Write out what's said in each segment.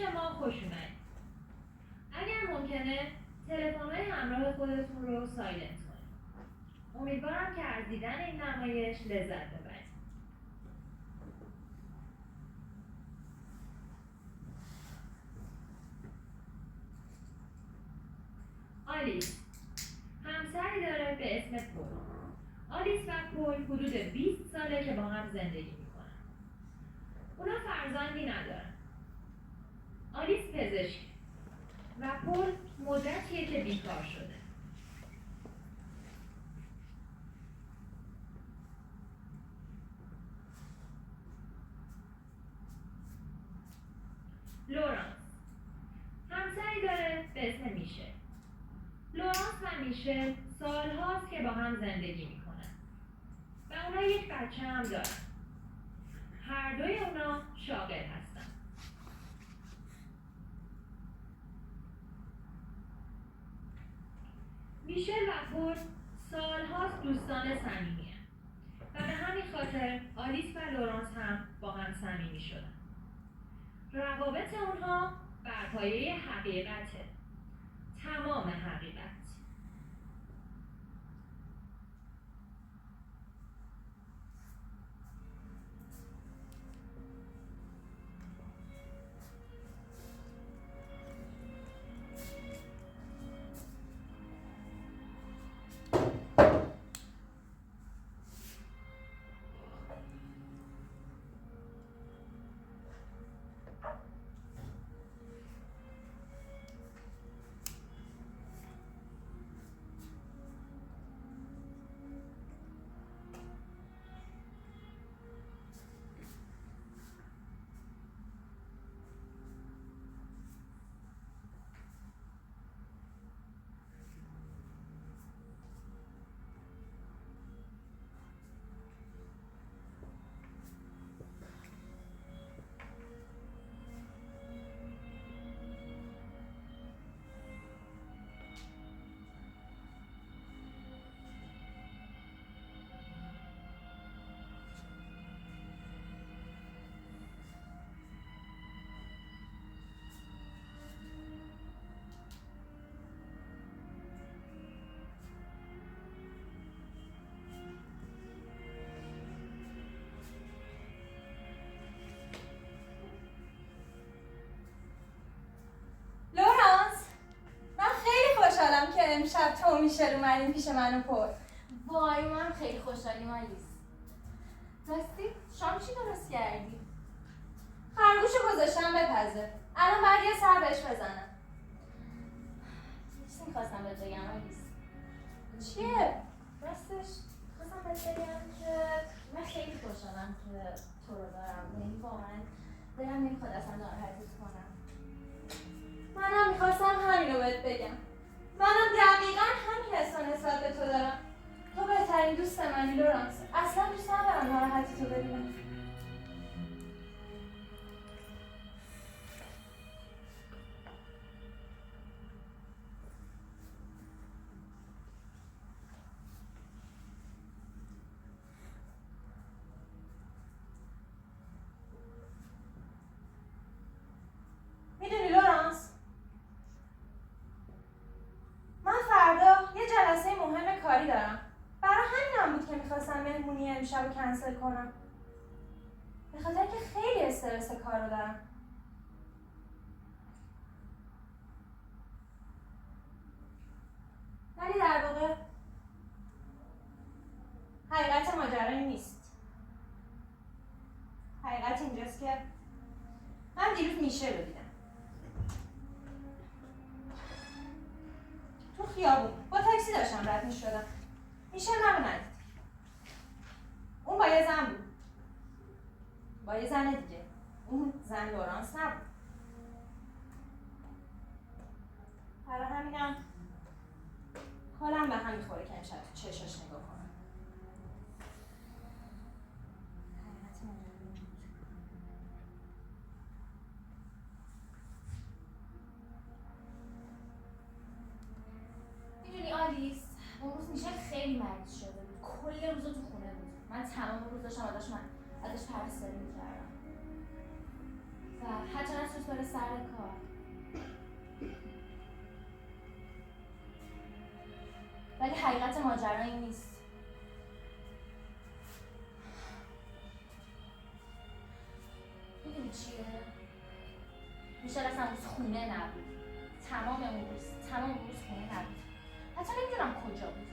شما خوش اومدید. اگر ممکنه تلفن‌های همراه خودتون رو سایلنت کنید. امیدوارم که از دیدن این نمایش لذت ببرید. آلیس همسری داره به اسم پول. آلیس و پول حدود 20 ساله که با هم زندگی میکنن. اونا فرزندی ندارن. آلیس پزشک و پول مدتیه که بیکار شده. لورانس همسری داره به اسم میشل. لورانس و میشل سالهاست که با هم زندگی میکنن و اونا یک بچه هم دارن. هر دوی اونا شاغل هستن. میشل و پول سالهاست دوستان صمیمی هستن و به همین خاطر آلیس و لورانس هم با هم صمیمی شدن. روابط اونها بر پایه حقیقته. تمام حقیقت. امشب تو و میشل اومدین پیش من و پول. وای من خیلی خوشحالیم آلیس. راستی شام چی درست کردی؟ خرگوشو گذاشتم بپزه. الان باید یه سر بهش بزنم. چیزی میخواستم بهت بگم آلیس. چیه؟ راستش خواستم بهت بگم که من خیلی خوشحالم که تو رو دارم. یعنی واقعا دلم نمیخواد اصلا ناراحتت کنم. منم میخواستم همین رو بهت بگم. منم دقیقا همین حس و نسبت به تو دارم. تو بهترین دوست منی لورانس. اصلا دوست ندارم ناراحتی تو ببینم. میدونی لورانس، من فردا یه جلسه مهم کاری دارم. برای همینم بود که میخواستم مهمونی امشب رو کنسل کنم. به خاطر که خیلی استرس کار رو دارم. ولی در واقع حقیقت ماجرا این نیست. حقیقت اینجاست که من دیروز میشل رو دیدم تو خیابون. با تاکسی داشتم رد میشدم. میشل منو ندید. اون با یه زن بود. با یه زن دیگه. اون زن لورانس نبود. برای همینم حالم به هم میخوره که امشب تو چشاش نگاه کنم. میدونی آلیس اون روز میشه خیلی مریض شده بود. کل روز تو خونه بود. من تمام روز داشتم ازش پرستاری میکردم و حتی نتونستم امروز بره سر کار. ولی حقیقت ماجرا این نیست. میدونی چیه؟ میشه اصلا امروز خونه نبود. تمام امروز خونه نبود. حتی نمیدونم کجا بود.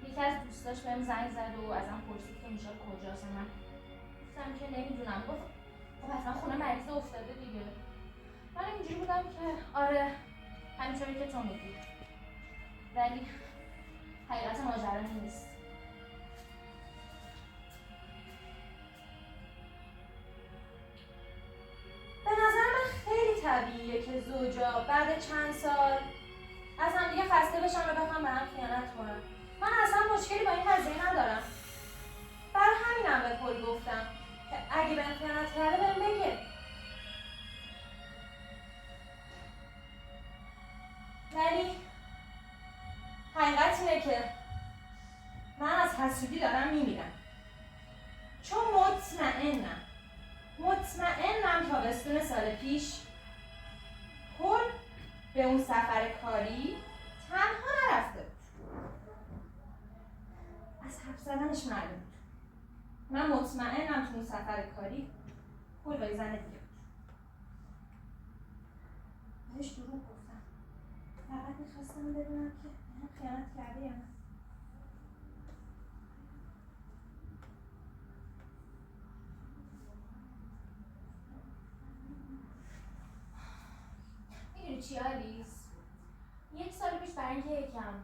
یکی از دوستاش بهم زنگ زد و ازم پرسید که میشه کجاست. من گفتم که نمیدونم. گفت خب حتما خونه مریض افتاده دیگه. من اینجوری بودم که آره همینطوری که تو میگی. ولی حقیقت ماجرا این نیست. به نظر من خیلی طبیعیه که زوجا بعد چند سال از هم دیگه خسته بشن و بخوام به هم خیانت کنن. من اصلا مشکلی با این قضیه ندارم. برای همینم به پل گفتم که اگه بهم خیانت کرده بهم بگه. ولی حقیقت اینه که من از حسودی دارم میمیرم. چون مطمئنم تابستون سال پیش پل به اون سفر کاری تنها نرفته بود. از حرف زدنش معلوم بود. من مطمئنم تو اون سفر کاری پل با یه زن دیگه بود. بهش دروغ گفتم. فقط میخواستم بدونم که من خیانت کرده یا نه. میدونی چی آلیس؟ 1 سال پیش برای اینکه یکم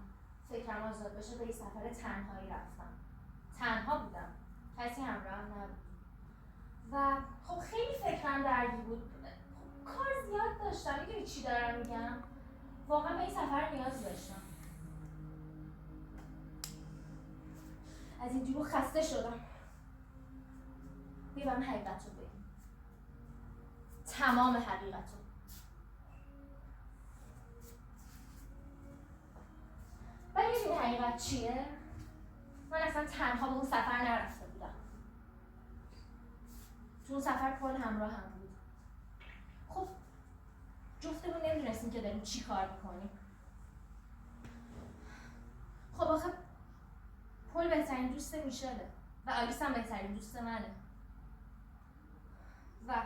فکرم آزاد بشه به یه سفر تنهایی رفتم. تنها بودم. کسی همراهم نبود. و خب خیلی فکرم درگیر بود. خب کار زیاد داشتم. میدونی چی دارم میگم؟ واقعا به این سفر نیاز داشتم. از این دروغ خسته شدم. بیام حقیقت رو بگیم. تمام حقیقت رو. ولی میدونی حقیقت چیه؟ من اصلا تنها به اون سفر نرفته بودم. تو اون سفر پل همراه هم بود. خب جفتمون نمیدونستیم که داریم چی کار میکنیم. خب آخه پل بهترین دوست میشله و آلیس هم بهترین دوست منه. و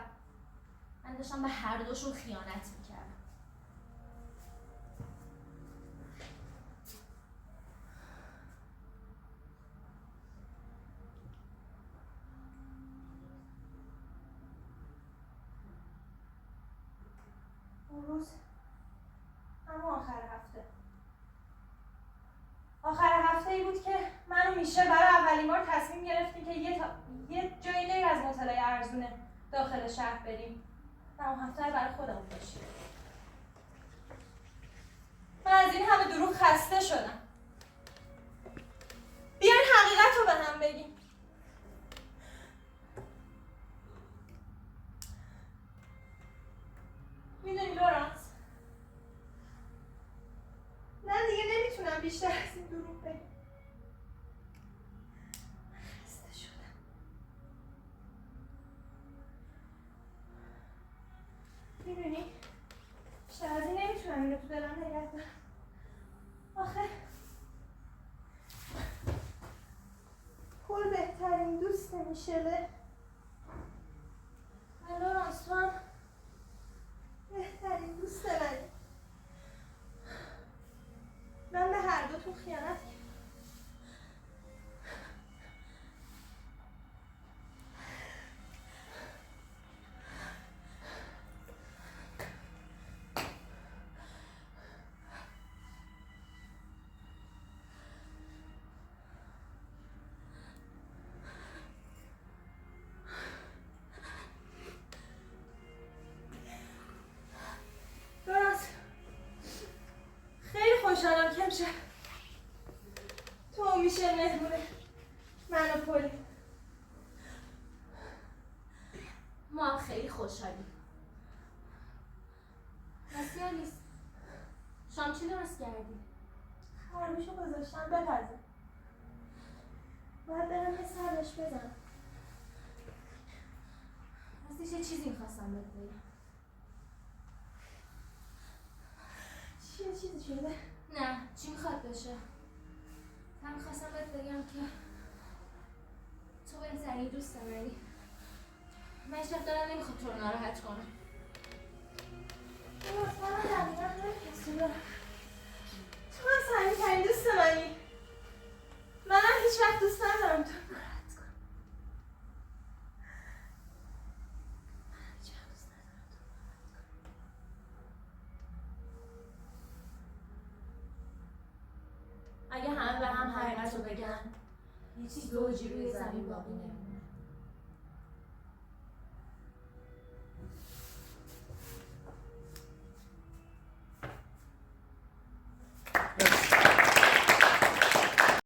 من داشتم به هر دوشون خیانت میکردم. اون روز اما آخر هفته ای بود که من و میشه برای اولین بار تصمیم گرفتیم که یه جایی غیر از مطالعه ارزون داخل شهر بریم و اون هفته رو برای خودمون داشتیم. من از این همه دروغ خسته شدم. بیاین حقیقت رو به هم بگیم. میدونی لورانس، من دیگه نمیتونم بیشتر از این دروغ بگم. خسته شدم. میدونی بیشتر از این نمیتونم اینو تو دلم نگه دارم. آخه پل بهترین دوست میشله و لورانس تو هم بهترین دوست منی. من به هر دوتون خیانت کردم. خوشحالم که امشب تو میشه مهمونه من و پلی. ما هم خیلی خوشحالیم. راستی آلیس شام چی درست کردی؟ خرمیشو گذاشتم بپزه. باید برم یه سر بهش بزنم. راستش یه چیزی میخواستم میخواستم بهت بگم. چیزی شده؟ نه، چی میخواد بشه؟ من میخواستم بهت بگم که تو بهترین دوست منی. من هیچ وقت دارم نمیخواد تو رو ناراحت کنم. من دقیقا همین حسو دارم. تو صمیمی‌ترین دوست منی. منم هیچ وقت دوست ندارم تو رو ناراحت کنم. اگه همه به هم حقیقت رو بگن، هیچ زوجی روی زمین باقی نمیمونه.